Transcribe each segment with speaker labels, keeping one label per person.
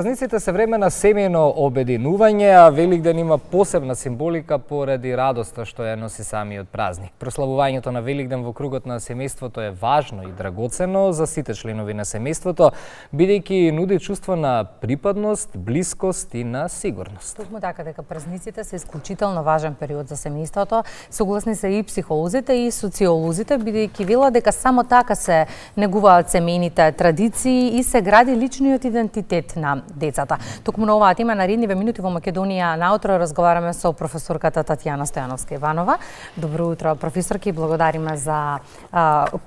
Speaker 1: Празниците се време на семејно обединување, а Великден има посебна символика поради радоста што ја носи самиот празник. Прославувањето на Великден во кругот на семејството е важно и драгоцено за сите членови на семејството, бидејќи нуди чувство на припадност, блискост и на сигурност.
Speaker 2: Токму така дека празниците се исклучително важен период за семејството, согласни се и психолозите и социолозите, бидејќи велат дека само така се негуваат семејните традиции и се гради личниот идентитет на децата. Токму на оваа тема наредниве минути во Македонија наутро разговараме со професорката Татјана Стојановска-Иванова. Добро утро, професорки, благодариме за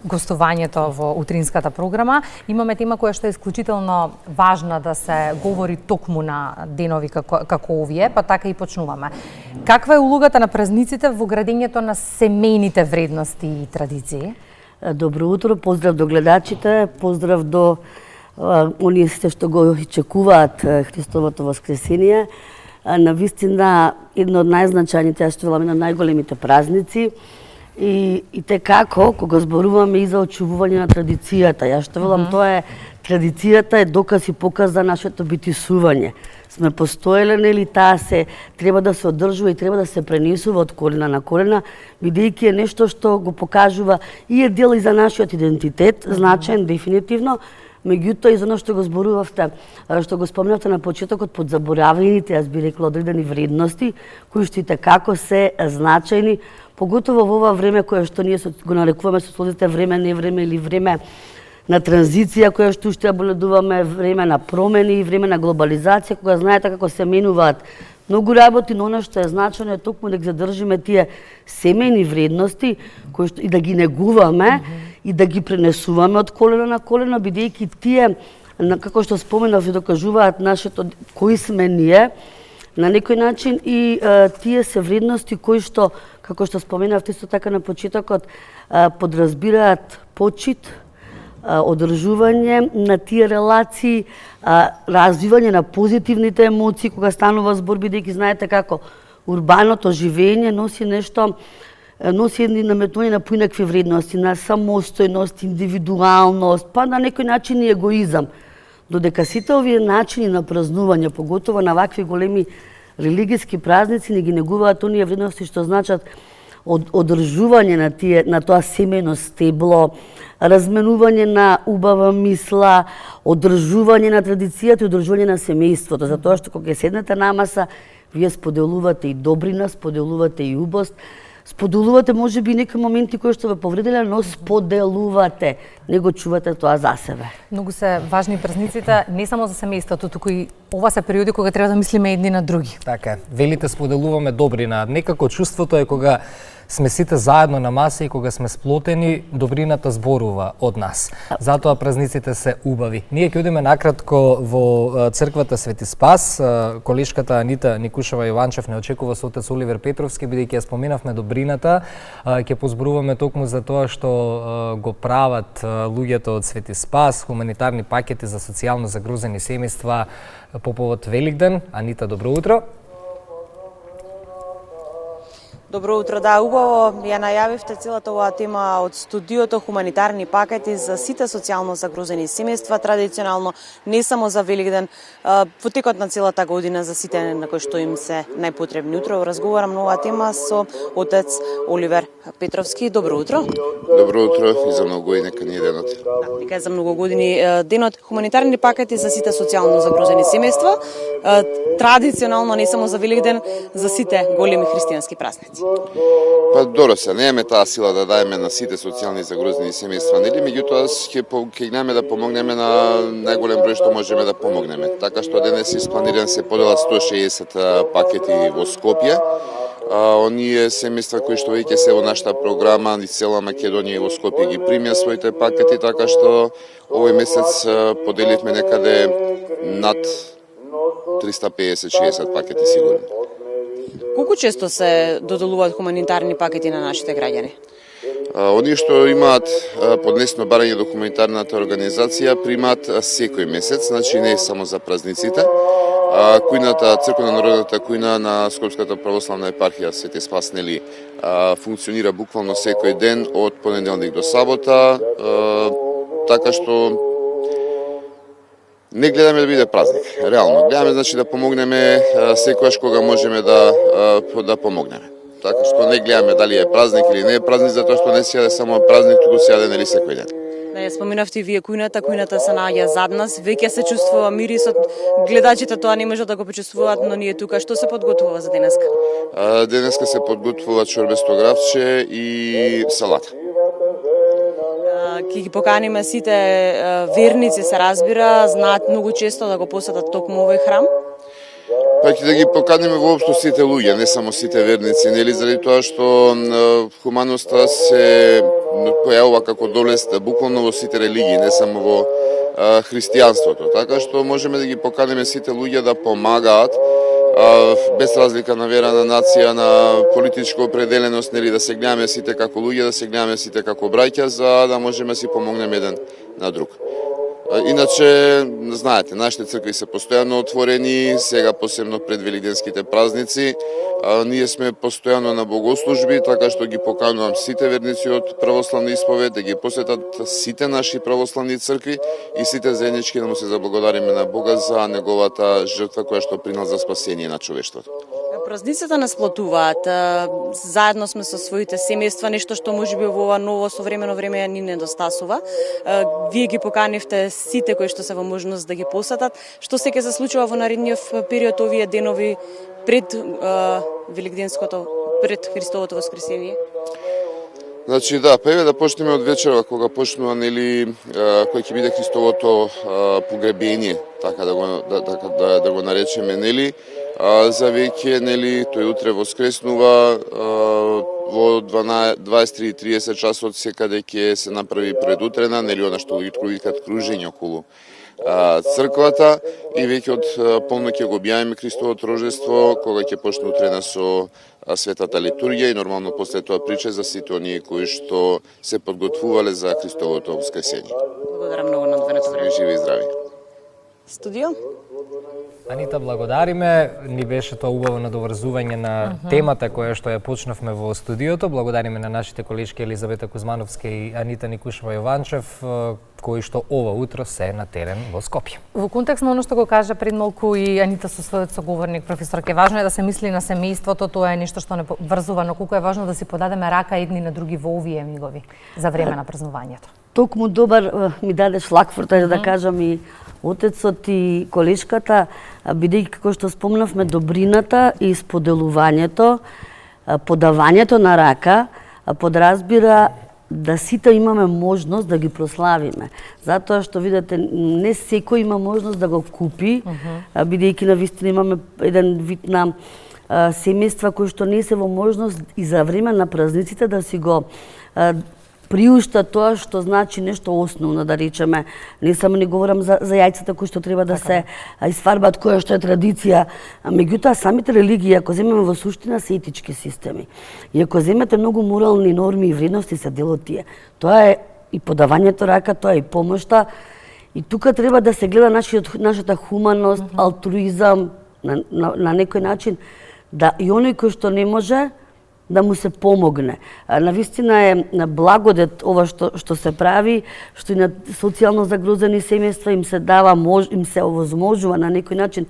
Speaker 2: гостувањето во утринската програма. Имаме тема која што е исклучително важна да се говори токму на денови како овие, па така и почнуваме. Каква е улогата на празниците во градењето на семејните вредности и традиции?
Speaker 3: Добро утро, поздрав до гледачите, поздрав до оние сите што го чекуваат Христовото воскресение. Навистина, едно од најзначајните, ја што велам, на најголемите празници и те како, кога зборуваме и за очувување на традицијата, ја што велам, тоа е традицијата е доказ и показ за нашето битисување. Сме постоеле, нели, таа се треба да се одржува и треба да се пренесува од колена на колена, бидејќи е нешто што го покажува и е дел и за нашиот идентитет, значаен дефинитивно. Меѓутоа, и за оно што го зборувавте, што го спомнавте на почетокот, подзаборавлените, јас би рекла, одредени вредности, кои што и како се значајни, поготово во ова време кое што ние го нарекуваме социолозите време, не време или време на транзиција, која што уште ја боледуваме, време на промени и време на глобализација, кога знаете како се менуваат многу работи, но она што е значено е токму да ги задржиме тие семејни вредности, кои што и да ги негуваме, и да ги пренесуваме од колено на колено, бидејќи тие, како што споменав, докажуваат нашето кои сме ние, на некој начин и тие се вредности кои што, како што споменавте исто така на почетокот, подразбираат почит, одржување на тие релации, развивање на позитивните емоции кога станува збор, бидејќи знаете како урбаното живење носи нешто, носи едни наметување на поинакви вредности, на самостојност, индивидуалност, па на некој начин и егоизам. Додека сите овие начини на празнување, поготово на вакви големи религиски празници, не ги негуваат оние вредности што значат одржување на тоа семејно стебло, разменување на убава мисла, одржување на традицијата и одржување на семејството, затоа што кога седнете на маса, вие споделувате и добрина, споделувате и убост, споделувате можеби некои моменти кои што ве повределе, но споделувате, не го чувате тоа за себе.
Speaker 2: Многу се важни празниците, не само за семејството, туку и ова се периоди кога треба да мислиме едни на други.
Speaker 1: Така, велите споделуваме добрина. Некако чувството е кога сме сите заедно на маса и кога сме сплотени, добрината зборува од нас. Затоа празниците се убави. Ние ќе одиме накратко во црквата Свети Спас. Колешката Анита Никушева Јованчев не очекува со отец Оливер Петровски, бидејќи ја споменавме добрината. Ќе позборуваме токму за тоа што го прават луѓето од Свети Спас, хуманитарни пакети за социјално загрозени семејства по повод Великден. Анита, добро утро.
Speaker 4: Добро утро, да, убаво ја најавивте целата оваа тема од студиото хуманитарни пакети за сите социјално загрозени семејства, традиционално не само за Великден, во текот на целата година за сите на кои што им се најпотребни. Утро разговарам на оваа тема со отец Оливер Петровски. Добро утро.
Speaker 5: Добро утро и за многу години, нека ни е денот.
Speaker 4: Да, нека е за многу години денот. Хуманитарни пакети за сите социјално загрозени семејства, традиционално не само за Великден, за сите големи христијански празници.
Speaker 5: Па добро се, немаме таа сила да даеме на сите социјални загрозени семејства, нели? Меѓутоа ќе идеме да помогнеме на најголем број што можеме да помогнеме. Така што денес испланиран се поделат 160 пакети во Скопје. Оние семејства кои што веќе се во нашата програма и цела Македонија и во Скопје ги примија своите пакети, така што овој месец поделивме некаде над 350-60 пакети сигурно.
Speaker 4: Колку често се доделуваат хуманитарни пакети на нашите граѓани?
Speaker 5: Оние што имаат поднесено барање до хуманитарната организација примаат секој месец, значи не само за празниците. Кујната, црквена народната кујна на Скопската православна епархија Свети Спас, нели, функционира буквално секој ден од понеделник до сабота, така што Не гледаме да биде празник, реално. Гледаме значи да помогнеме секогаш кога можеме да помогнеме. Така што не гледаме дали е празник или не е празник, затоа што не се јаде само празник, туку се јаде нели секој ден.
Speaker 4: Не, споминавте и вие кујната се наоѓа зад нас, веќе се чувствува мирисот, гледачите тоа не можат да го почувствуваат, но ние тука што се подготвува за денеска?
Speaker 5: Денеска се подготвува чорбесто гравче и салата.
Speaker 4: Ќе ги поканиме сите верници, се разбира, знаат многу често да го посетат токму овој храм.
Speaker 5: Па ќе да ги поканиме воопшто сите луѓе, не само сите верници, нели, заради тоа што хуманоста се појавува како долест буквално во сите религии, не само во христијанството. Така што можеме да ги поканиме сите луѓе да помагаат без разлика на вера, на нација, на политичка определеност, нели, да се гледаме сите како луѓе, да се гледаме сите како браќа, за да можеме да си помогнеме еден на друг. Иначе, знаете, нашите цркви се постојано отворени, сега посебно пред великденските празници. Ние сме постојано на богослужби, така што ги поканувам сите верници од православна исповед да ги посетат сите наши православни цркви и сите заеднички да му се заблагодариме на Бога за неговата жртва која што принал за спасение на човештвото.
Speaker 4: Празниците нас сплотуваат, заедно сме со своите семејства, нешто што можеби во ова ново современо време ни недостасува. Вие ги поканивте сите кои што се во можност да ги посетат. Што се ќе се случува во наредниот период, овие денови пред Великденското, пред Христовото воскресение?
Speaker 5: Значи да, па еве да почнеме од вечерва кога почнува нели кој ќе биде Христовото погребение, така да го наречеме, нели. За веќе, нели, тој утре воскреснува во 23:30 часот секаде ќе се направи предутрена, нели, она што луѓето викаат кружење околу црквата и веќе од полноќ ќе го објавиме Христовото рождество, кога ќе почне утрена со светата литургија и нормално после тоа прича за сите оние кои што се подготвувале за Христовото воскресение.
Speaker 4: Благодарам многу на одвоеното време.
Speaker 5: Живи и здрави.
Speaker 4: Студио?
Speaker 1: Анита, благодариме. Ни беше тоа убаво надоврзување на темата која што ја почнавме во студиото. Благодариме на нашите колешки Елизавета Кузмановска и Анита Никушева Јованчев, кои што ова утро се на терен во Скопје.
Speaker 2: Во контекст на оно што го кажа пред малку и Анита со својот соговорник професор, ке важно е да се мисли на семејството, тоа е нешто што не врзува, но колку е важно да си подадеме рака едни на други во овие мигови за време на празнувањето.
Speaker 3: Токму добар ми дадеш лаквор, да кажам, и отецот и колешката, бидејќи како што спомнавме добрината и споделувањето, подавањето на рака, подразбира да сите имаме можност да ги прославиме. Затоа што видите, не секој има можност да го купи, бидејќи навистина имаме еден вид на семејства кои што не се во можност и за време на празниците да си го приушта тоа што значи нешто основно, да речеме. Не само не говорам за јајцата кои што треба да се изфарбат, која што е традиција. Меѓутоа, самите религии, ако земеме во суштина, се етички системи. И ако земете многу морални норми и вредности, се дел од тие. Тоа е и подавањето рака, тоа е и помошта. И тука треба да се гледа нашата хуманост, алтруизам, на некој начин, да и оној кој што не може, да му се помогне. Навистина е благодет ова што се прави, што и на социјално загрозени семејства им се дава, им се овозможува на некој начин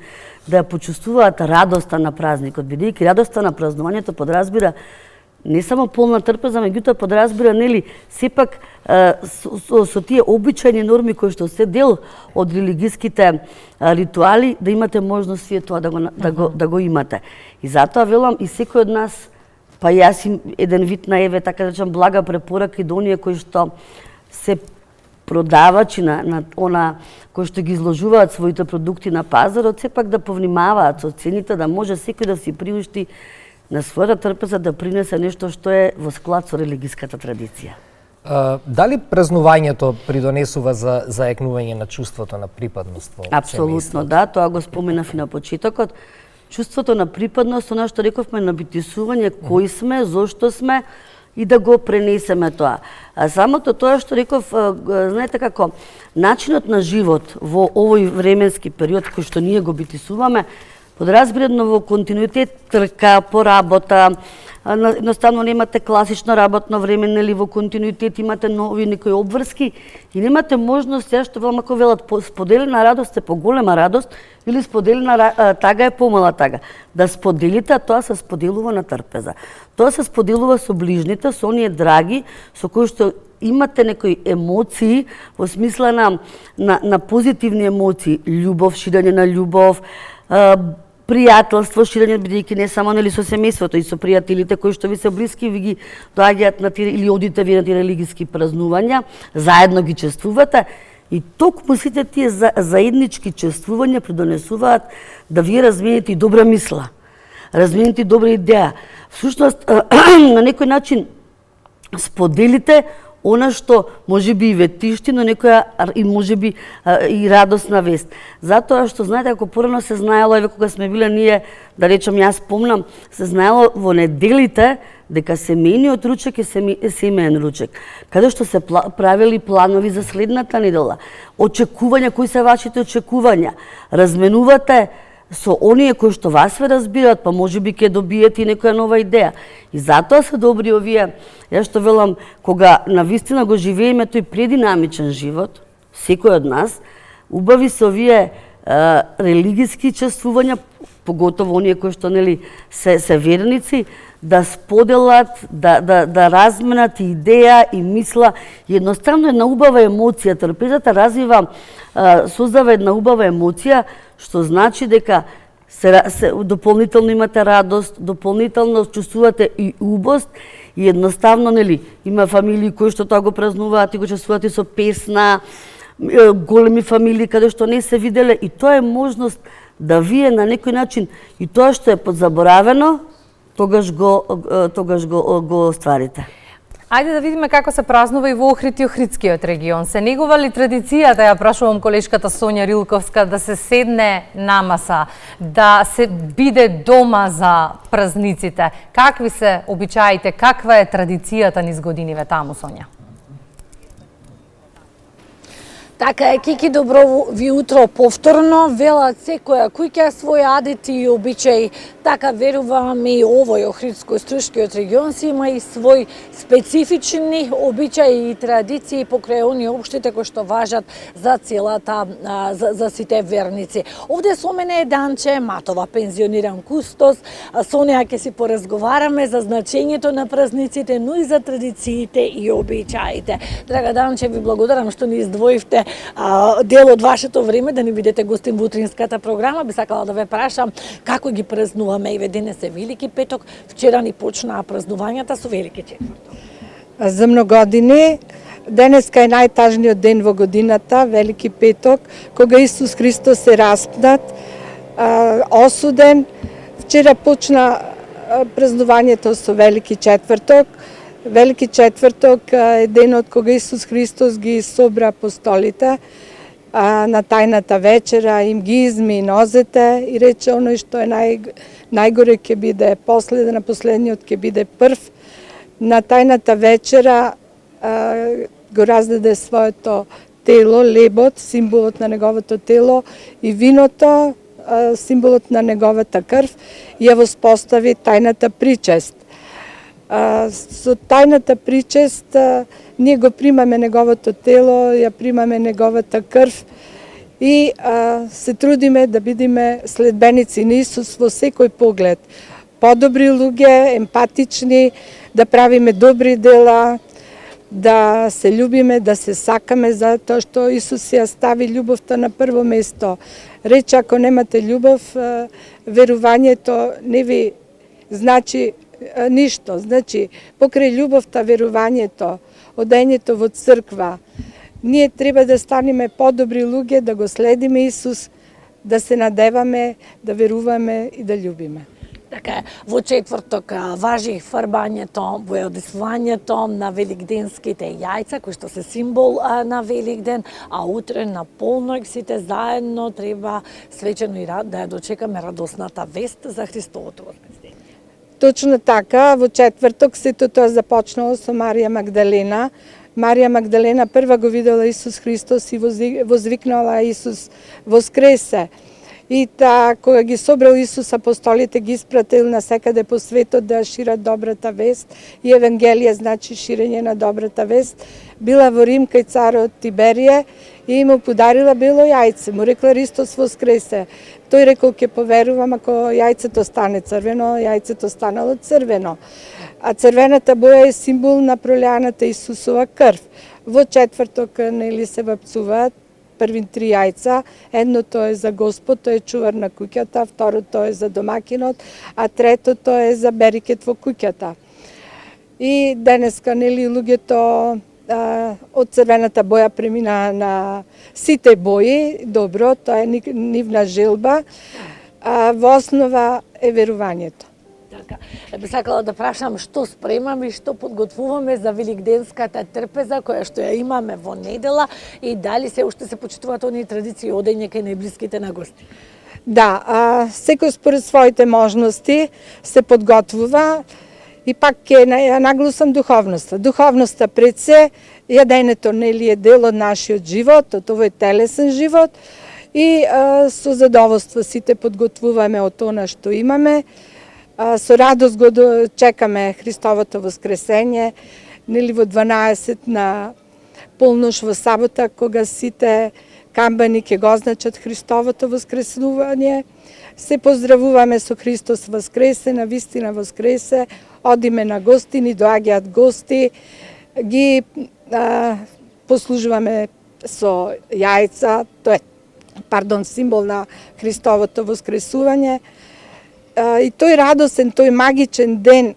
Speaker 3: да ја почувствуваат радоста на празникот, бидејќи радоста на празнувањето подразбира не само полна трпеза, меѓутоа подразбира, нели, сепак со тие обичајни норми кои што се дел од религиските ритуали, да имате можност вие тоа да го имате. И затоа велам и секој од нас, па јас им еден вид на еве, така да речам, блага препорака и до оние кои што се продавачи на она кои што ги изложуваат своите продукти на пазарот, сепак да повнимаваат со цените, да може секој да си приушти на својата трпеза да принесе нешто што е во склад со религиската традиција.
Speaker 1: Дали празнувањето придонесува за заекнување на чувството на припадност во семејството?
Speaker 3: Апсолутно, да, тоа го споменав и на почетокот. Чувството на припадност, она што рековме, на битисување, кои сме, зошто сме и да го пренесеме тоа. А самото тоа што реков, знаете како, начинот на живот во овој временски период кој што ние го битисуваме, подразбирано во континуитет, трка, поработа, едноставно немате класично работно време, нели во континуитет имате нови некои обврски и немате можност, што велко велат, споделена радост е поголема радост или споделена тага е помала тага. Да споделите, а тоа се споделува на трпеза. Тоа се споделува со ближните, со оние драги, со кои што имате некои емоции во смисла на позитивни емоции, љубов, ширење на љубов, пријателство, ширење, бидејќи не само нели со семејството, и со пријателите кои што ви се блиски, ви ги доаѓаат на тие или одите ви на тие религиски празнувања, заедно ги чествувате и токму сите тие заеднички чествувања придонесуваат да вие размените и добра мисла, размените и добра идеја. Всушност, на некој начин споделите она што можеби и ветишти, но некоја и можеби и радосна вест. Затоа што знаете, ако порано се знаело, еве кога сме биле ние, да речам, јас помнам, се знаело во неделите дека семејниот ручек е семеен ручек, каде што се правели планови за следната недела, очекувања, кои се вашите очекувања, разменувате со оние кои што вас ве разбираат, па можеби ќе добиете и некоја нова идеја. И затоа се добри овие, ја што велам, кога навистина го живееме тој прединамичен живот, секој од нас, убави се овие религиски чествувања, поготово оние кои што нели се верници, да споделат, да разменат идеја и мисла, и едноставно една убава емоција, трпезата развива, создава една убава емоција, што значи дека дополнително имате радост, дополнително чувствувате и убост, и едноставно, нели, има фамилии кои што тоа го празнуваат и го чувствувате со песна, големи фамилии каде што не се виделе, и тоа е можност да вие на некој начин и тоа што е подзаборавено, тогаш го остварите.
Speaker 2: Ајде да видиме како се празнува и во Охрид и Охридскиот регион. Се негува ли традицијата, ја прашувам колешката Сонја Рилковска, да се седне на маса, да се биде дома за празниците? Какви се обичаите, каква е традицијата низ годиниве таму, Сонја?
Speaker 6: Така е, Кики, добро ви утро повторно. Велат секоја куќа свој адити и обичаи. Така веруваме и овој Охридско-Струшкиот регион си има и свој специфични обичаи и традиции покрај оние општите кои што важат за целата, за сите верници. Овде со мене е Данче Матова, пензиониран кустос. Со неа ќе си поразговараме за значењето на празниците, но и за традициите и обичаите. Драга Данче, ви благодарам што ни издвоивте дел од вашето време да ни бидете гостин во утринската програма. Би сакала да ве прашам како ги празнуваме, и денес е Велики петок, вчера ни почнаа празнувањата со Велики четврток.
Speaker 7: За многодини денеска е најтажниот ден во годината, Велики петок, кога Исус Христос е распнат, осуден. Вчера почна празнувањето со Велики четврток. Велики четврток е денот кога Исус Христос ги собра апостолите на тајната вечера, им ги изми нозете и рече оној што е најгоре ќе биде последен, а последниот ќе биде прв. На тајната вечера го раздаде своето тело, лебот, символот на неговото тело, и виното, символот на неговата крв, и ја воспостави тајната причест. Со тајната причест ние го примаме неговото тело, ја примаме неговата крв и се трудиме да бидеме следбеници на Исус во секој поглед. Подобри луѓе, емпатични, да правиме добри дела, да се љубиме, да се сакаме, затоа што Исус ја стави љубовта на прво место. Рече, ако немате љубов, верувањето не ви значи ништо. Значи, покрај љубовта, верувањето, одењето во црква, ние треба да станеме подобри луѓе, да го следиме Исус, да се надеваме, да веруваме и да љубиме.
Speaker 6: Така, во четврток важи фарбањето, бојодисувањето на великденските јајца, кои што се символ на Великден, а утре на полноќ сите заедно треба свечено и да ја дочекаме радосната вест за Христовото воскресение.
Speaker 7: Точно така, во четврток сето тоа започнало со Марија Магдалена. Марија Магдалена прва го видела Исус Христос и возвикнала Исус воскресе. и кога ги собрал Исус апостолите, ги испратил на секаде по светот да шират добрата вест, и Евангелие значи ширење на добрата вест, била во Рим кај царот Тиберие и му подарила бело јајце. Му рекла Христос воскресе. Тој рекол ќе поверувам ако јајцето стане црвено, јајцето станало црвено. А црвената боја е символ на пролеаната Исусова крв. Во четврток нели се вапцуваат првин 3 јајца, едното е за Господ, тој е чувар на куќата, второто е за домакинот, а третото е за берикет во куќата. И денеска нели луѓето од црвената боја премина на сите бои, добро, тоа е нивна желба, во основа е верувањето.
Speaker 6: Така, би сакала да прашам што спремаме и што подготвуваме за великденската трпеза која што ја имаме во недела и дали се уште се почитуваат оние традиции одење кај најблиските на гости.
Speaker 7: Да, секој според своите можности се подготвува и пак ќе ја нагласам духовноста. Духовноста пред се, јадењето нели е дел од нашиот живот, од овој телесен живот и со задоволство сите подготвуваме од она што имаме. Со радост го чекаме Христовото воскресење, нели во 12 на полнош во сабота, кога сите камбани ќе го означат Христовото воскресување. Се поздравуваме со Христос воскресе, на вистина воскресе, одиме на гостини, доаѓаат гости, ги послужуваме со јајца, тоа е, символ на Христовото воскресување. И тој радосен, тој магичен ден,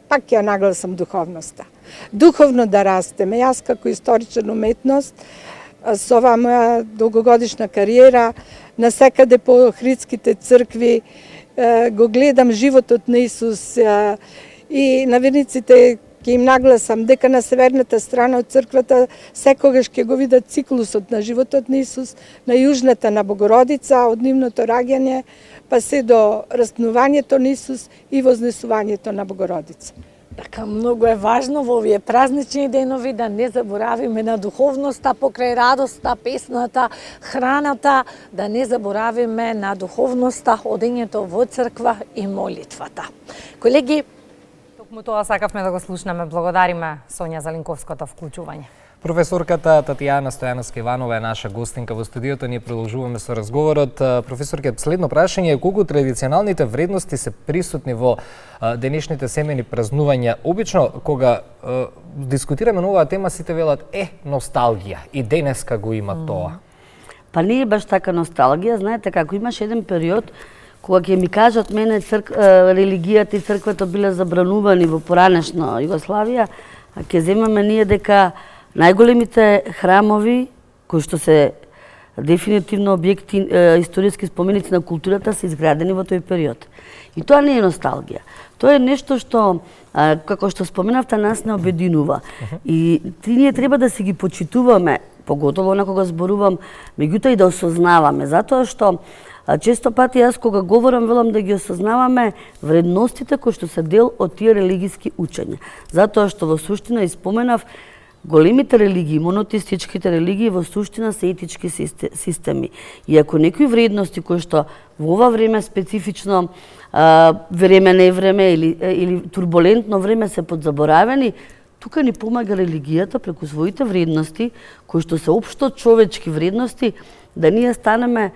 Speaker 7: пак ја нагласам духовноста. Духовно да растеме. Јас како историчар уметност, со оваа моја долгогодишна кариера, насекаде по хридските цркви, го гледам животот на Исус и на верниците ќе им нагласам дека на северната страна од црквата секогаш ќе го видат циклусот на животот на Исус, на јужната на Богородица, од нивното раѓање, па се до раснувањето на Исус и вознесувањето на Богородица.
Speaker 6: Така, многу е важно во овие празнични денови да не заборавиме на духовноста покрај радоста, песната, храната, да не заборавиме на духовноста, одењето во црква и молитвата. Колеги,
Speaker 2: токму тоа сакавме да го слушнеме. Благодариме Сонја за линковското вклучување.
Speaker 1: Професорката Татјана Стојановска-Иванова е наша гостинка во студиото. Ние продолжуваме со разговорот. Професорке, следно прашање е колку традиционалните вредности се присутни во денешните семејни празнувања. Обично, кога дискутираме на оваа тема, сите велат носталгија и денеска го има тоа.
Speaker 3: Па не е баш така носталгија, знаете како имаш еден период кога ќе ми кажат мене религијата и црквата биле забранувани во поранешна Југославија, а ќе земаме ние дека најголемите храмови, кои што се дефинитивно објекти, историски споменици на културата, се изградени во тој период. И тоа не е носталгија. Тоа е нешто што, како што споменавте, нас не обединува. И ние треба да си ги почитуваме, поготово на кога зборувам, меѓутоа и да осознаваме, затоа што често пати јас кога говорам, велам да ги осознаваме вредностите кои што се дел од тие религиски учења. Затоа што во суштина и споменав, големите религии, монотеистичките религии во суштина се етички системи. И ако некои вредности кои што во ова време специфично време не време или турбулентно време се подзаборавени, тука ни помага религијата преку своите вредности, кои што се општо човечки вредности, да ние станеме,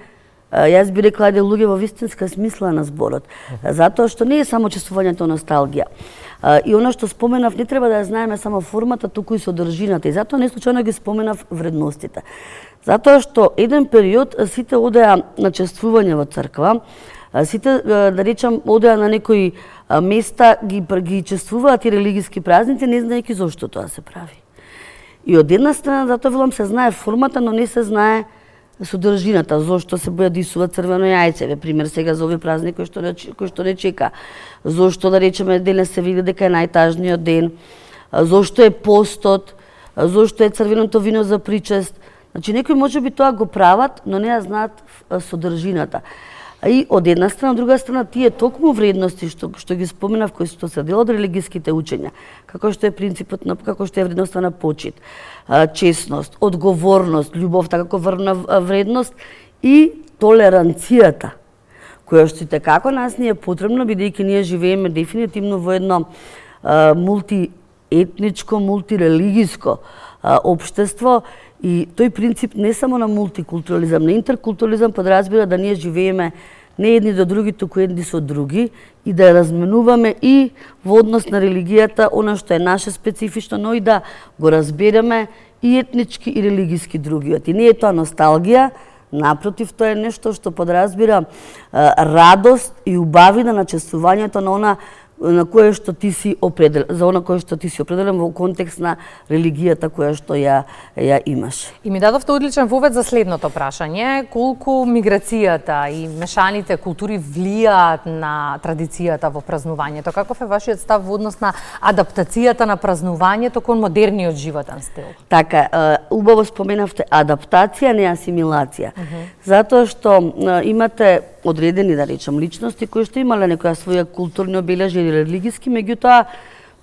Speaker 3: јас би рекла, луѓе во вистинска смисла на зборот. Затоа што не е само чувствувањето носталгија. И оно што споменав, не треба да ја знаеме само формата, туку и содржината. И затоа не случајно ги споменав вредностите. Затоа што еден период сите одеа на чествување во црква, сите, да речам, одеа на некои места, ги чествуваат и религиски празници, не знаејќи зошто тоа се прави. И од една страна, затоа велам, се знае формата, но не се знае содржината, зошто се бојадисува црвено јајце, пример сега за овој празник кој што не чека. Зошто, да речеме, денес се види дека е најтажниот ден, зошто е постот, зошто е црвеното вино за причест. Значи, некои можеби тоа го прават, но не ја знаат содржината. И од една страна, од друга страна, тие токму вредности што ги споменав, кои што се дел од религиските учења, како што е принципот на, како што е вредноста на почит, честност, одговорност, љубовта како врвна вредност и толеранцијата, која што како нас ни е потребно, бидејќи ние живееме дефинитивно во едно мултиетничко, мултирелигиско општество, и тој принцип не само на мултикултурализам, на интеркултурализам подразбира да ние живееме не едни до други, туку едни со други, и да ја разменуваме и во однос на религијата, она што е наше специфично, но и да го разбереме и етнички и религиски другиот. И не е тоа носталгија, напротив, тоа е нешто што подразбира радост и убавина на чествувањето на она на кое што ти си определен, за она кое што ти си определен во контекст на религијата која што ја имаш.
Speaker 2: И ми дадовте одличен вовед за следното прашање: колку миграцијата и мешаните култури влијаат на традицијата во празнувањето? Каков е вашиот став во однос на адаптацијата на празнувањето кон модерниот животен стил?
Speaker 3: Така, убаво споменавте адаптација, не асимилација. Затоа што имате одредени, да речем, личности кои што имале некоја своја културни обележја или религиски, меѓутоа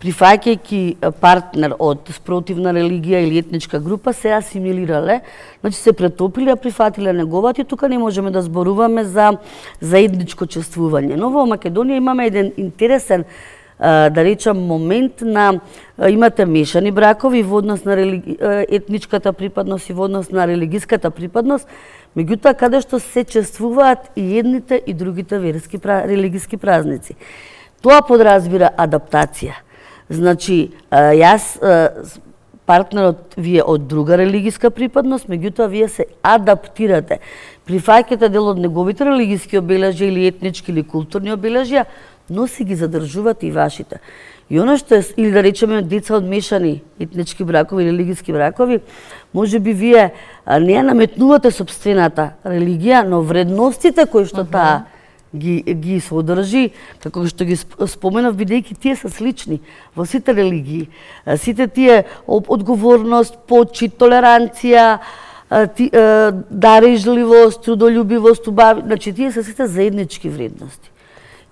Speaker 3: прифаќајќи партнер од спротивна религија или етничка група, се асимилирале, значи се претопиле, прифатиле неговата, и тука не можеме да зборуваме за заедничко чествување. Но во Македонија имаме еден интересен, да речем, момент на имате мешани бракови во однос на етничката припадност и во однос на религиската припадност, меѓутоа каде што се чествуваат и едните и другите верски религиски празници. Тоа подразбира адаптација. Значи, јас, партнерот вие од друга религиска припадност, меѓутоа вие се адаптирате. Прифаќате дел од неговите религиски обележја или етнички или културни обележја, но си ги задржувате и вашите. И оно што е, или да речеме деца од мешани етнички бракови или религиски бракови, може би вие не ја наметнувате сопствената религија, но вредностите кои што таа ги содржи, како што ги споменав, бидејќи тие се слични во сите религии. Сите тие одговорност, почит, толеранција, дарежливост, трудолюбивост, убави, значи тие се сите заеднички вредности.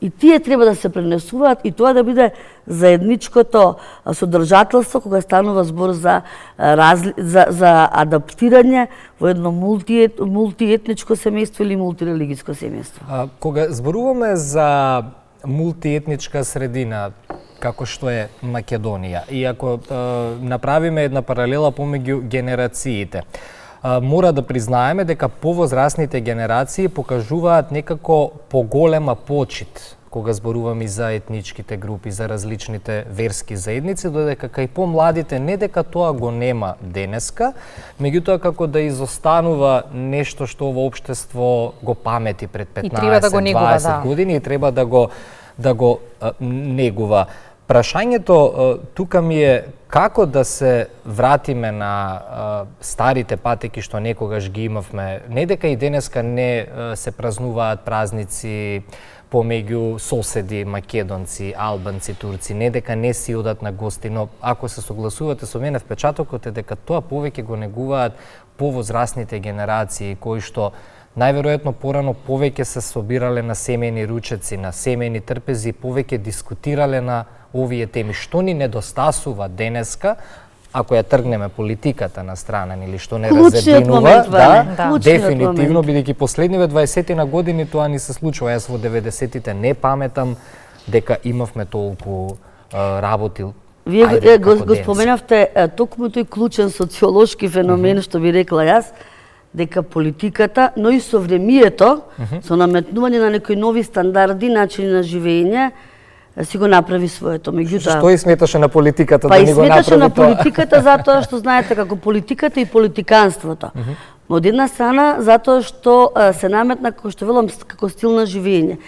Speaker 3: И тие треба да се пренесуваат и тоа да биде заедничкото содржателство кога станува збор за адаптирање во едно мултиетничко семејство или мултирелигиско семејство.
Speaker 1: Кога зборуваме за мултиетничка средина, како што е Македонија, и ако направиме една паралела помеѓу генерациите, мора да признаеме дека повозрасните генерации покажуваат некако поголема почит кога зборуваме за етничките групи, за различните верски заедници, додека кај помладите не дека тоа го нема денеска, меѓутоа како да изостанува нешто што во општество го памети пред 15-20 години и треба да го негува. Прашањето тука ми е како да се вратиме на старите патеки што некогаш ги имавме. Не дека и денеска не се празнуваат празници помеѓу соседи, македонци, албанци, турци, не дека не си одат на гости, но ако се согласувате со мене, впечатокот е дека тоа повеќе го негуваат повозрасните генерации кои што најверојатно порано повеќе се собирале на семејни ручеци, на семејни трпези, повеќе дискутирале на овие теми. Што ни недостасува денеска, ако ја тргнеме политиката на страна или што не разединува, дефинитивно, бидејќи последниве 20 на години тоа ни се случува. Јас во 90-тите не паметам дека имавме толку работи.
Speaker 3: Вие го споменавте токму тој клучен социолошки феномен, што би рекла јас, дека политиката, но и совремието, со наметнување на некои нови стандарди, начини на живење, си го направи своето. Меѓутоа,
Speaker 1: што и сметаше на политиката да ни го направи тоа?
Speaker 3: Па и сметаше на политиката затоа што знаете како политиката и политиканството. Од една страна затоа што се наметна, како што велам, како стил на живење.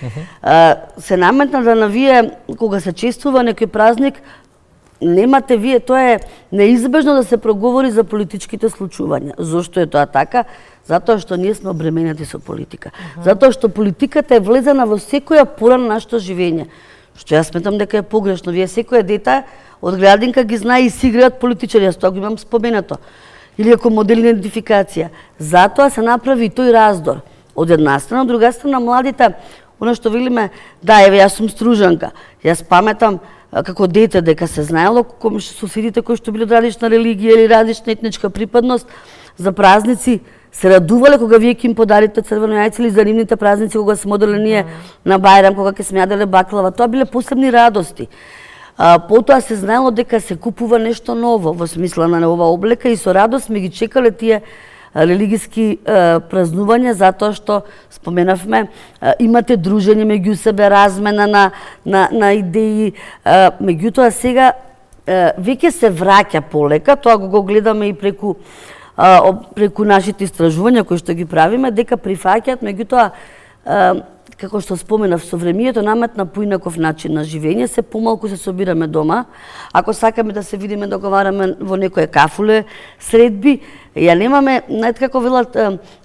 Speaker 3: Се наметна да на вие кога се чествува некој празник, немате вие, тоа е неизбежно да се проговори за политичките случувања. Зошто е тоа така? Затоа што ние сме обременети со политика. Затоа што политиката е влезена во секоја пора на нашето живење. Што јас сметам дека е погрешно. Вие секоја дете од градинка ги знае и си играат политичари, јас тоа го имам споменато. Или ако модел идентификација. Затоа се направи тој раздор. Од една страна, од друга страна, младите, оно што велиме, да, еве, јас сум стружанка. Јас паметам како дете дека се знаело соседите кои што биле од различна религија или различна етничка припадност, за празници се радувале кога вие ќе им подарите црвено јајце или за нивните празници кога сме одели ние на Бајрам, кога ќе сме јаделе баклава. Тоа биле посебни радости. Потоа се знаело дека се купува нешто ново во смисла на ова облека и со радост сме ги чекале тие религиски празнувања, затоа што споменавме, имате дружење меѓу себе, размена на идеи, меѓутоа сега веќе се враќа полека, тоа го гледаме и преку нашите истражувања кои што ги правиме, дека прифаќаат, меѓутоа како што споменав, со времието наметна поинаков начин на живење, се помалку се собираме дома. Ако сакаме да се видиме, договараме во некое кафуле, средби, ја немаме, знаете како велат,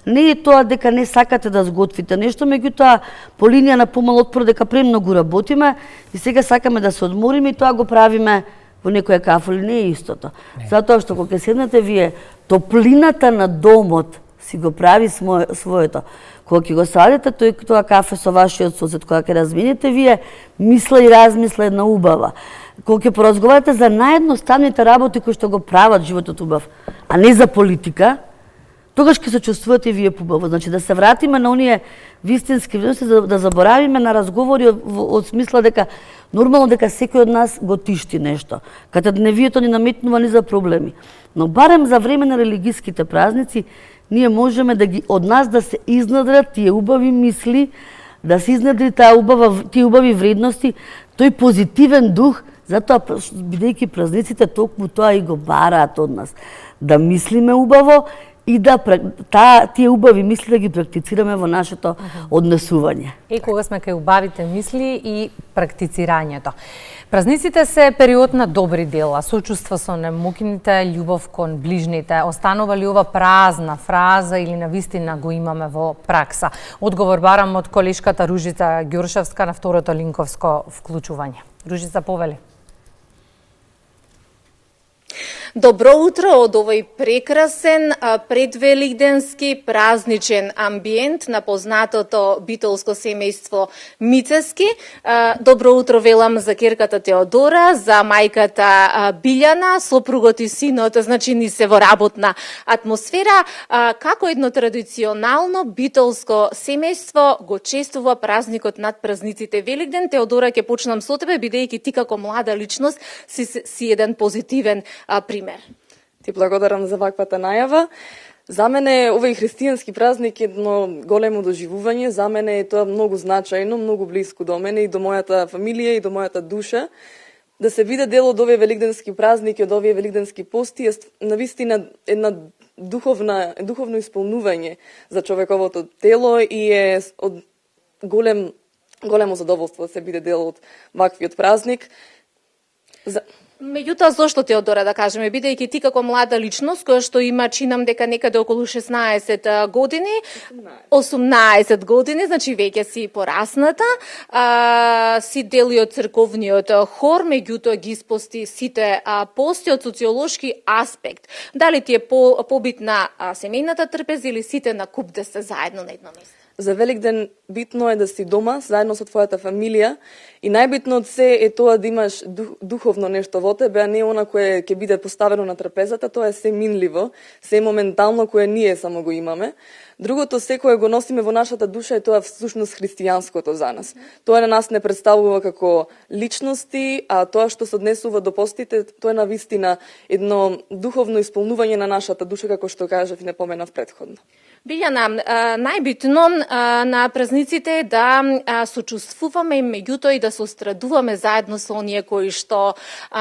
Speaker 3: не е тоа дека не сакате да сготвите нешто, меѓутоа по линија на помал отпор дека премногу работиме и сега сакаме да се одмориме и тоа го правиме во некое кафуле, не е истото. Затоа што кога седнете вие, топлината на домот си го прави своето. Кога ќе го садите тоа кафе со вашиот сосед, кога ќе размените вие мисла и размисла една убава. Кога ќе поразговарате за наједноставните работи кои што го прават животот убав, а не за политика, тогаш ќе се чувствувате вие побаво. Значи да се вратиме на оние вистински вредности, да заборавиме на разговори од смисла дека нормално дека секој од нас го тишти нешто. Каде дневието ни наметнува ни за проблеми. Но барем за време на религиските празници ние можеме да ги од нас да се изнадрат тие убави мисли, да се изнедри тие убави вредности, тој позитивен дух, затоа бидејќи празниците токму тоа и го бараат од нас. Да мислиме убаво и да тие убави мисли да ги практицираме во нашето однесување.
Speaker 2: И кога сме кај убавите мисли и практицирањето. Празниците се период на добри дела, сочувство со немокините, љубов кон ближните. Останува ли ова празна фраза или навистина го имаме во пракса? Одговор барам од колешката Ружица Ѓоршевска на второто линковско вклучување. Ружица, повели.
Speaker 8: Добро утро од овој прекрасен предвелигденски празничен амбиент на познатото битолско семејство Мицески. Добро утро велам за керката Теодора, за мајката Билјана, сопругот и синот, значи ни се во работна атмосфера. Како едно традиционално битолско семејство го чествува празникот над празниците Велигден. Теодора, ќе почнам со тебе, бидејќи ти како млада личност си еден позитивен пример.
Speaker 9: Ти благодарам за ваквата најава. За мене овој христијански празник е едно големо доживување. За мене е тоа многу значајно, многу блиско до мене и до мојата фамилија и до мојата душа. Да се биде дел од овие велигденски празници, од овие велигденски пости е навистина една духовно исполнување за човековото тело и е од големо задоволство да се биде дел од ваквиот празник.
Speaker 8: Меѓутоа, зошто Теодора, да кажеме, бидејќи ти како млада личност, која што има, чинам дека некаде околу 16 години, 18 години, значи веќе си порасната, си дел и од црковниот хор, меѓутоа ги испости сите пости од социолошки аспект. Дали ти е побитна семејната трпеза или сите на куп да се заедно на едно место?
Speaker 9: За Великден битно е да си дома, заедно со твојата фамилија и најбитно од се е тоа да имаш духовно нешто во тебе, а не она кое ќе биде поставено на трапезата, тоа е се минливо, се моментално кое ние само го имаме. Другото се кое го носиме во нашата душа е тоа всушност христијанското за нас. Тоа на нас не представува како личности, а тоа што се однесува до постите, тоа е навистина едно духовно исполнување на нашата душа, како што кажав и не поменав претходно.
Speaker 8: Билјана, најбитно на празниците е да сочувствуваме и меѓутоа и да се острадуваме заедно со оние кои што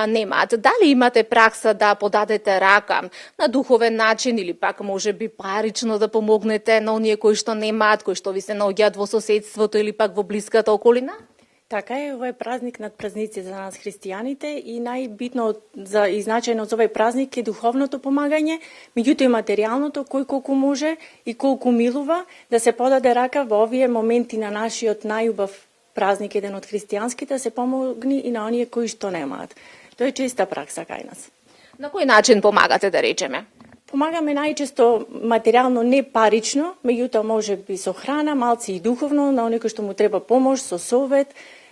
Speaker 8: немаат. Дали имате пракса да подадете рака на духовен начин или пак може би парично да помогнете на оние кои што немаат, кои што ви се наоѓаат во соседството или пак во блиската околина?
Speaker 10: Така е, овој празник над празници за нас христијаните и најбитно за и значајно за овој празник е духовното помагање, меѓутоа и материјалното, кој колку може и колку милува да се подаде рака во овие моменти на нашиот најубав празник, еден од христијанските, се помогни и на оние кои што немаат. Тоа е честа пракса кај нас.
Speaker 8: На кој начин помагате, да речеме?
Speaker 10: Помагаме најчесто материјално, не парично, меѓутоа може би со храна, малци и духовно, на оние кои што му треба помош, со совет,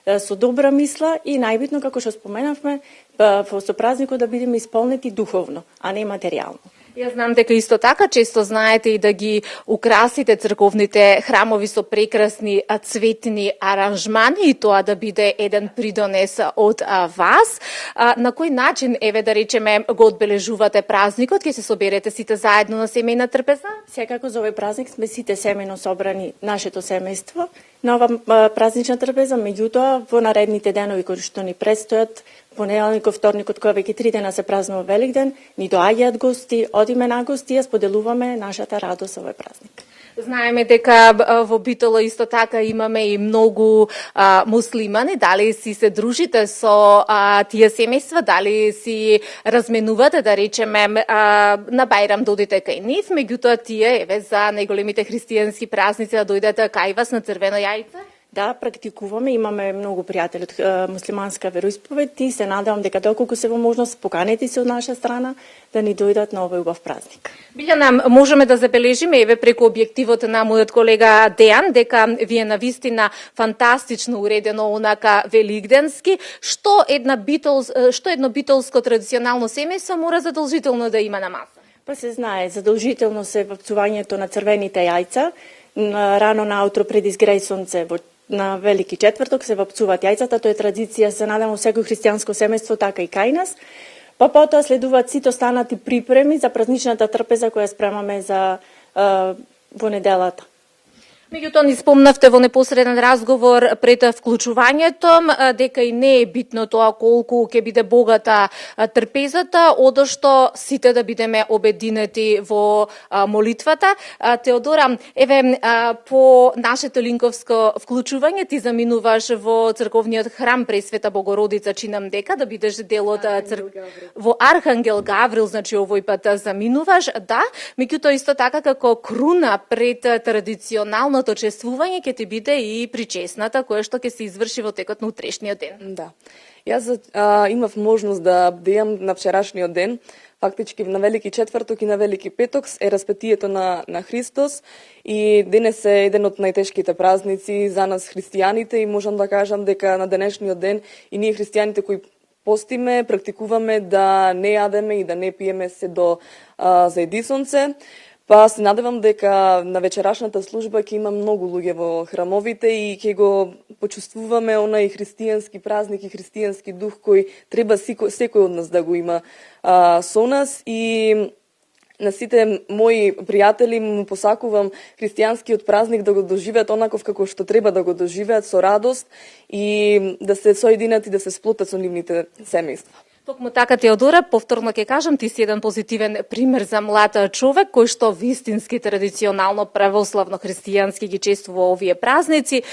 Speaker 10: со добра мисла и најбитно, како што споменавме, со празникот да бидеме исполнети духовно, а не материјално.
Speaker 8: Ја знам дека исто така често знаете и да ги украсите црковните храмови со прекрасни цветни аранжмани и тоа да биде еден придонес од вас. На кој начин, еве да речеме, го одбележувате празникот? Ќе се соберете сите заедно на семејна трпеза?
Speaker 10: Секако за овој празник сме сите семејно собрани, нашето семејство, на ова празнична трпеза, меѓутоа во наредните денови кои што ни предстојат, понеделникот, вторникот, кога веќе 3 дена се празнува Великден, ни доаѓаат гости, одиме на гости, ја споделуваме нашата радост овој празник.
Speaker 8: Знаеме дека во Битола исто така имаме и многу муслимани. Дали си се дружите со тие семејства, дали си разменувате, да речеме, на Бајрам додите кај нив, меѓутоа тие, еве, за најголемите христијански празници да дојдете кај вас на црвено јајце?
Speaker 10: Да, практикуваме, имаме многу пријатели од муслиманска вероисповед и се надевам дека доколку се во можност поканете се од наша страна да ни дојдат на овој убав празник.
Speaker 8: Билјана, можеме да забележиме еве преку објективот на мојот колега Дејан дека вие навистина фантастично уредено онака великденски, што едно битолско традиционално семејство мора задолжително да има на маса.
Speaker 10: Па се знае, задолжително се вапцувањето на црвените јајца, рано наутро пред изгреј сонце на Велики четврток се вапцуваат јајцата, тоа е традиција, се надам, во секој христијанско семејство, така и кај нас. Па потоа следуваат сите останати припреми за празничната трпеза која спремаме за во неделата.
Speaker 8: Меѓутоа ни спомнавте во непосреден разговор пред вклучувањето дека и не е битно тоа колку ќе биде богата трпезата, одошто сите да бидеме обединети во молитвата. Теодора, еве по нашето линковско вклучување ти заминуваш во црковниот храм Пресвета Богородица, чинам дека да бидеш дел од во Архангел Гаврил, значи овој пат заминуваш, да, меѓутоа исто така како круна пред традиционално чествување ќе ти биде и причесната која што ќе се изврши во текот на утрешниот ден.
Speaker 9: Да. Јас имав можност да бдеам на вчерашниот ден, фактички на Велики четврток и на Велики петок е распетието на Христос и денес е еден од најтешките празници за нас христијаните и можам да кажам дека на денешниот ден и ние христијаните кои постиме, практикуваме да не јадеме и да не пиеме се до заедисонце. Па се надевам дека на вечерашната служба ќе има многу луѓе во храмовите и ќе го почувствуваме онај христијански празник и христијански дух кој треба секој од нас да го има со нас и на сите мои пријатели му посакувам христијанскиот празник да го доживеат онаков како што треба да го доживеат со радост и да се соединат и да се сплотат со нивните семејства.
Speaker 8: Токму така, Теодора, повторно ќе кажам, ти си еден позитивен пример за млад човек кој што вистински традиционално православно христијански ги чествува овие празници.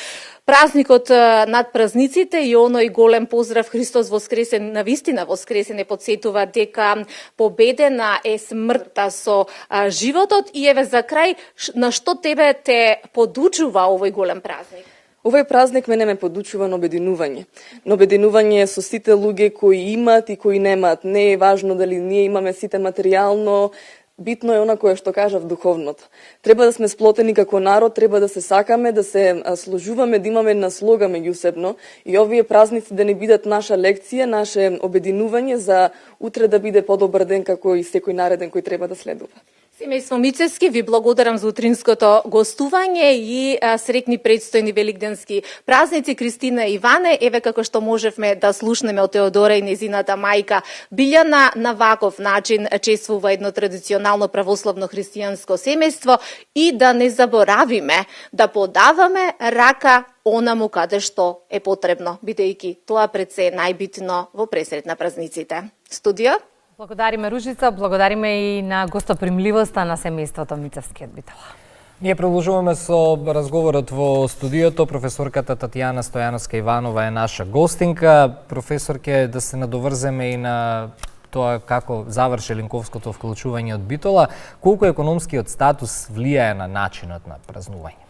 Speaker 8: Празникот над празниците и оној голем поздрав Христос воскресен, навистина воскресен, подсетува дека победена е смртта со животот и еве за крај, на што тебе те подучува овој голем празник?
Speaker 9: Овој празник мене ме подучува на обединување. На обединување со сите луѓе кои имаат и кои немаат. Не е важно дали ние имаме сите материјално, битно е она кое што кажав духовното. Треба да сме сплотени како народ, треба да се сакаме, да се сложуваме, да имаме една слога меѓусебно и овие празници да не бидат наша лекција, наше обединување за утре да биде подобар ден како и секој нареден кој треба да следува.
Speaker 8: Семејство Мицевски, ви благодарам за утринското гостување и среќни предстојни великденски празници. Кристина и Иване, еве како што можевме да слушнеме од Теодора и незината мајка Билјана, на ваков начин чествува едно традиционално православно христијанско семејство и да не заборавиме да подаваме рака онаму каде што е потребно, бидејќи тоа пред се е најбитно во пресрет на празниците. Студио?
Speaker 2: Благодариме, Ружица, благодариме и на гостопримливоста на семејството Мицевски од Битола.
Speaker 1: Ние продолжуваме со разговорот во студиото. Професорката Татјана Стојановска Иванова е наша гостинка. Професорке, да се надоврземе и на тоа како заврши линковското вклучување од Битола, колку економскиот статус влијае на начинот на празнување?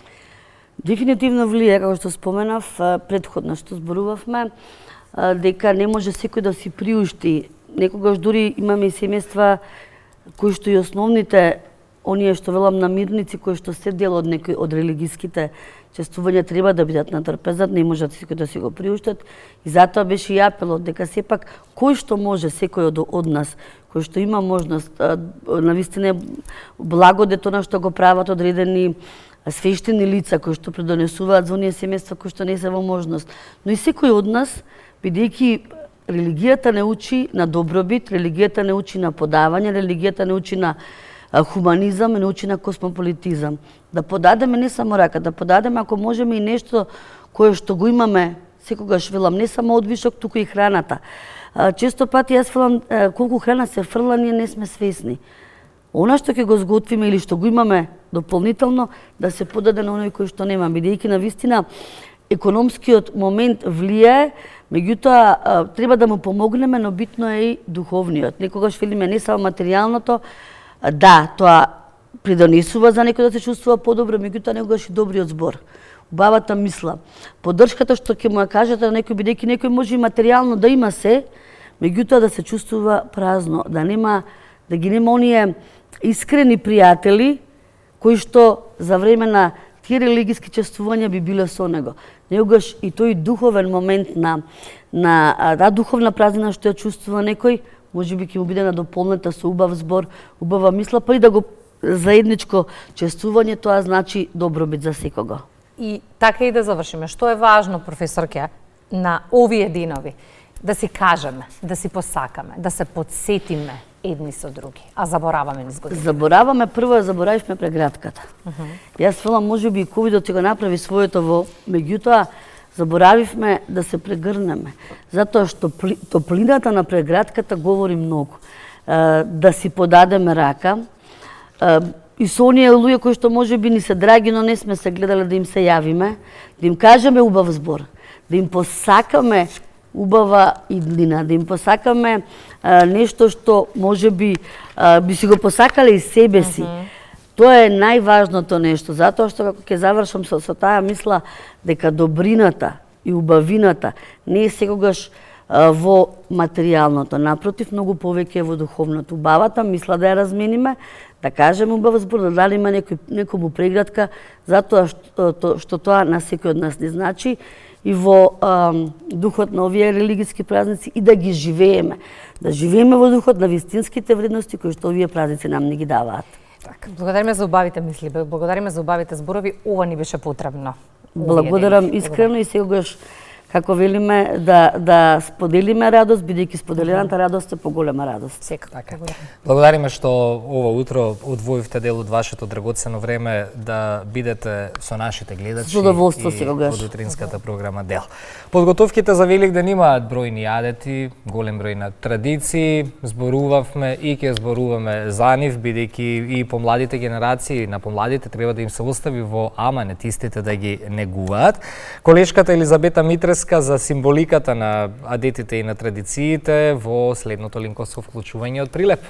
Speaker 3: Дефинитивно влијае, како што споменав, претходно што зборувавме, дека не може секој да си приушти. Некогаш дури имаме и семејства кои што и основните оние што велам намирници кои што се дел од некои од религиските чествувања треба да бидат на трпезат, не можат секој да си го приуштат и затоа беше и апелот дека сепак кој што може секој од нас, кој што има можност, навистина благодето на што го прават одредени свештени лица кои што придонесуваат за оние семејства кои што не се во можност, но и секој од нас, бидејќи религијата не учи на добробит, религијата не учи на подавање, религијата не учи на хуманизам, не учи на космополитизам. Да подадеме не само рака, да подадеме ако можеме и нешто кое што го имаме, секогаш велам, не само одвишок, туку и храната. Често пати јас велам колку храна се фрла, ние не сме свесни. Она што ќе го сготвиме или што го имаме дополнително, да се подаде на оној кој што нема, бидејќи навистина економскиот момент влијае, меѓутоа треба да му помогнеме, но битно е и духовниот. Некогаш велиме не само материјалното, да, тоа придонесува за некој да се чувствува подобро, меѓутоа некогаш и добриот збор. Убавата мисла, поддршката што ќе му ја кажете на некој, бидејќи некој може и материјално да има се, меѓутоа да се чувствува празно, да ги нема оние искрени пријатели кои што за време на тие религиски чествувања би биле со него. Некогаш и тој духовен момент на духовна празнина што ја чувствува некој, можеби ќе му биде надополнета со убав збор, убава мисла, па и да го заедничко чествување, тоа значи добробит за секого.
Speaker 2: И така и да завршиме. Што е важно, професорке, на овие денови? Да си кажеме, да си посакаме, да се подсетиме едни со други, а забораваме низ години.
Speaker 3: Забораваме, прво заборавивме прегратката. Јас велам, можеби и ковидот ќе го направи своето во, меѓутоа заборавивме да се прегрнеме, затоа што топлината на прегратката говори многу. Да си подадеме рака, и со оние луѓе кои што можеби ни се драги, но не сме се гледале, да им се јавиме, да им кажеме убав збор, да им посакаме убава иднина, да им посакаме нешто што можеби би си го посакале и себе си. Тоа е најважното нешто, затоа што како ќе завршам со таа мисла дека добрината и убавината не е секогаш во материјалното, напротив, многу повеќе е во духовното. Убавата мисла да ја размениме, да кажеме убав збор, да далиме некому прегратка, затоа што тоа на секој од нас не значи, и во духот на овие религиски празници и да ги живееме. Да живееме во духот на вистинските вредности кои што овие празници нам не ги даваат.
Speaker 2: Благодариме за убавите мисли, благодариме за убавите зборови, ова ни беше потребно.
Speaker 3: Благодарам искрено и секогаш, како велиме, да споделиме радост, бидејќи споделената радост е поголема радост.
Speaker 2: Така.
Speaker 1: Благодариме што ова утро одвоивте дел од вашето драгоцено време да бидете со нашите гледачи.
Speaker 3: Со задоволство секогаш.
Speaker 1: Од утринската програма Дел. Подготовките за Великден имаат бројни адети, голем број на традиции, зборувавме и ќе зборуваме за нив, бидејќи и помладите генерации, на помладите треба да им се остави во аманет истите да ги негуваат. Колешката Елизабета Митреска за символиката на адетите и на традициите во следното линковско вклучување од Прилеп.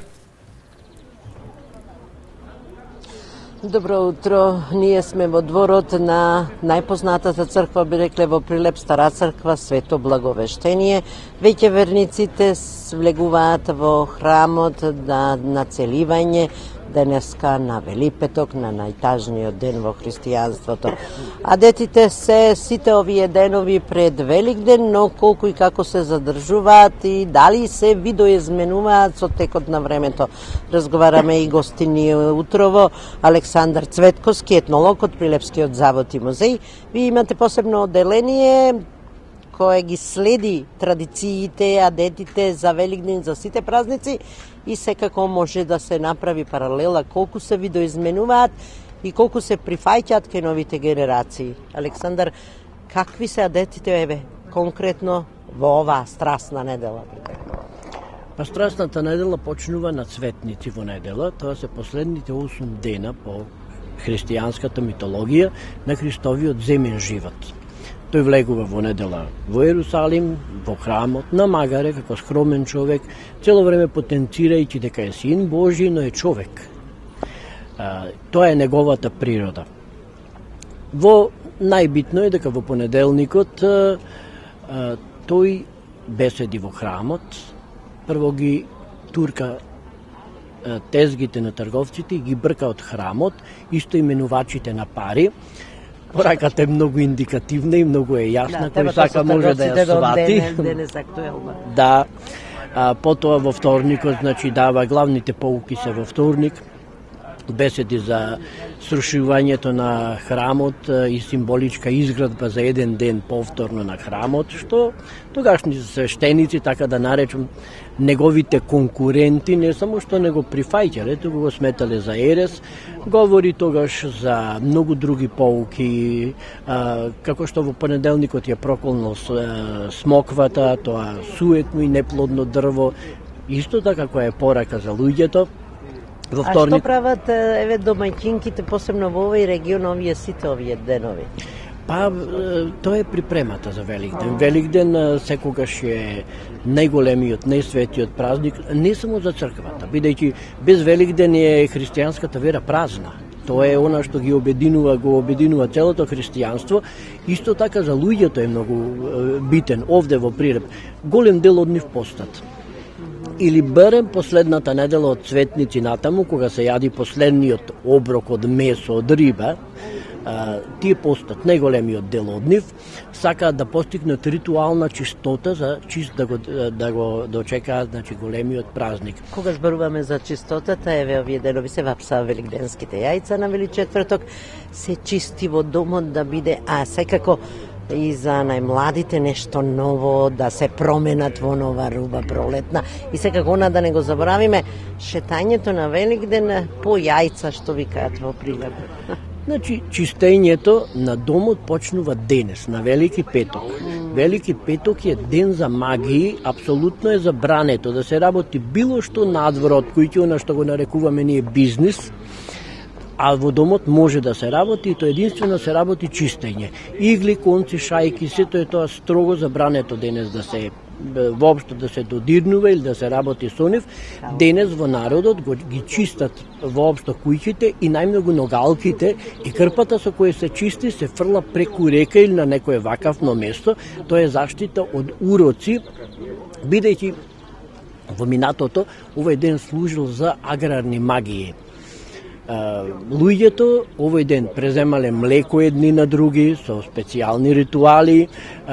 Speaker 11: Добро утро. Ние сме во дворот на најпознатата црква, би рекле во Прилеп, Стара црква Свето Благовештение. Веќе верниците влегуваат во храмот на целивање денеска на Велипеток, на најтажниот ден во христијанството. Адетите се сите овие денови пред Великден, но колку и како се задржуваат и дали се видоизменуваат со текот на времето. Разговараме и гостини утрово, Александар Цветковски, етнолог од Прилепскиот завод и музеј. Ви имате посебно одделение кое ги следи традициите, адетите за Великден, за сите празници и секако може да се направи паралела колку се видоизменуваат и колку се прифаќаат кај новите генерации. Александар, какви се адетите еве конкретно во оваа страстна недела?
Speaker 12: Па страстната недела почнува на Цветници во недела, тоа се последните 8 дена по христијанската митологија на Христовиот земен живот. Тој влегува во недела во Ерусалим, во храмот, на магаре, како скромен човек, цело време потенцирајќи дека е син Божи, но е човек. Тоа е неговата природа. Најбитно е дека во понеделникот тој беседи во храмот, прво ги турка тезгите на трговците и ги брка од храмот, исто именувачите на пари. Пораката е многу индикативна и многу е јасна, кој сака може да ја свати.
Speaker 11: Денес актуелна.
Speaker 12: Да. Потоа во вторникот, значи дава главните поуки се во вторник, беседи за срушувањето на храмот и символичка изградба за еден ден повторно на храмот, што тогашни свештеници, така да наречам, неговите конкуренти не само што не го прифаќале, туку го сметале за ерес, говори тогаш за многу други поуки, како што во понеделникот ја проколнал смоквата, тоа суетно и неплодно дрво, исто така која е порака за луѓето.
Speaker 11: А што прават еве домаќинките, посебно во овој регион, овие сите овие денови?
Speaker 12: Па, тоа е припремата за Великден. Великден секогаш е најголемиот, најсветиот празник, не само за црквата, бидејќи без Великден е христијанската вера празна. Тоа е она што го обединува целото христијанство. Исто така за луѓето е многу битен овде во Прилеп. Голем дел од нив постат. Или барем последната недела од цветници натаму, кога се јади последниот оброк од месо, од риба, тие постат, најголемиот дел од нив, сакаат да постигнат ритуална чистота за да го дочекаат, значи, големиот празник.
Speaker 11: Кога зборуваме за чистотата, еве овие денови се вапса великденските јајца на Вели четврток, се чисти во домот да биде, секако и за најмладите нешто ново, да се променат во нова руба пролетна. И секако она да не го заборавиме, шетањето на Великден по јајца, што викаат во Прилеп.
Speaker 12: Значи, чистењето на домот почнува денес, на Велики петок. Велики петок е ден за магии, апсолутно е забрането да се работи било што надвор од куќи, што го нарекуваме ние бизнис, а во домот може да се работи и тоа единствено се работи чистење. Игли, конци, шајки, сето е тоа строго забрането денес да се воопшто да се додирнува или да се работи со нив. Денес во народот ги чистат воопшто куќите и најмногу ногалките и крпата со која се чисти се фрла преку река или на некое вакавно место. Тоа е заштита од уроци, бидејќи во минатото овој ден служил за аграрни магии. Луѓето овој ден преземале млеко едни на други со специјални ритуали,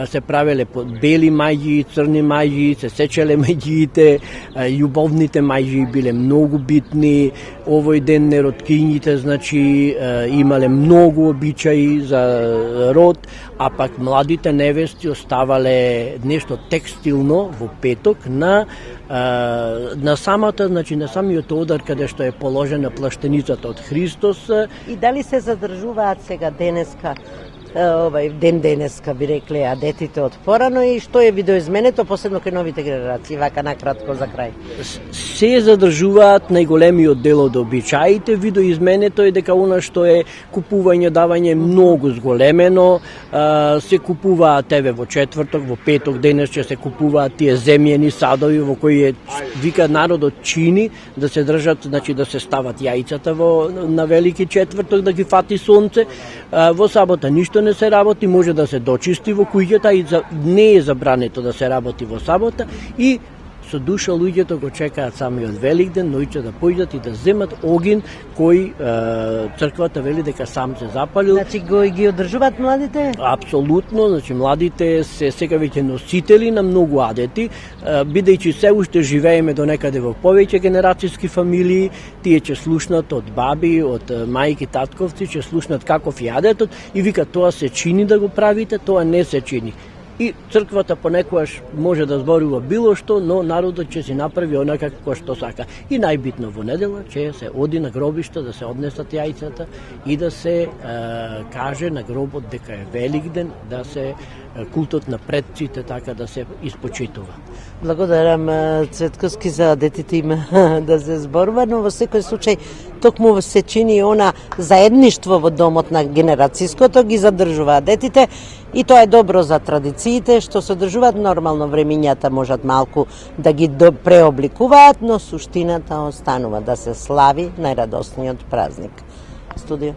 Speaker 12: се правеле бели мајји, црни мајји, се сечеле мајјиите, љубовните мајји биле многу битни. Овој ден нероткињите, значи, имале многу обичаи за род, а пак младите невести оставале нешто текстилно во петок на самата, значи на самиот одар каде што е положена плаштеницата од Христос.
Speaker 11: И дали се задржуваат сега денеска, овај ден денеска би рекле, а детите од порано, и што е видоизменето посебно кај новите генерации, вака накратко за крај?
Speaker 12: Се задржуваат најголемиот дел од обичаите, видоизменето е дека она што е купување, давање многу зголемено, се купуваат еве во четврток, во петок денес ќе се купуваат тие земјени садови во кои вика народот чини да се држат, значи да се стават јајцата на Велики четврток да ги фати сонце. Во сабота ништо не се работи, може да се дочисти во куќата и не е забрането да се работи во сабота, и со душа луѓето го чекаат самиот Великден, ноќе да појдат и да земат огин кој црквата вели дека сам се запалил.
Speaker 11: Значи ги одржуваат младите?
Speaker 12: Апсолутно, значи младите се сега веќе носители на многу адети, бидејќи се уште живееме до некаде во повеќе генерацијски фамилии, тие ќе слушнат од баби, од мајки, татковци, ќе слушнат каков е адетот и вика тоа се чини да го правите, тоа не се чини. И црквата понекогаш може да зборува било што, но народот ќе си направи онака како што сака. И најбитно во недела ќе се оди на гробишта, да се однесат јајцата и да се каже на гробот дека е Великден, да се култот на предците така да се испочитува.
Speaker 11: Благодарам, Цветковски, за детите има да се зборува, но во секој случај токму се чини она заедништво во домот на генерацијското, ги задржуваат детите, и тоа е добро за традициите, што се одржуваат нормално. Времињата можат малку да ги преобликуваат, но суштината останува да се слави најрадосниот празник. Студио.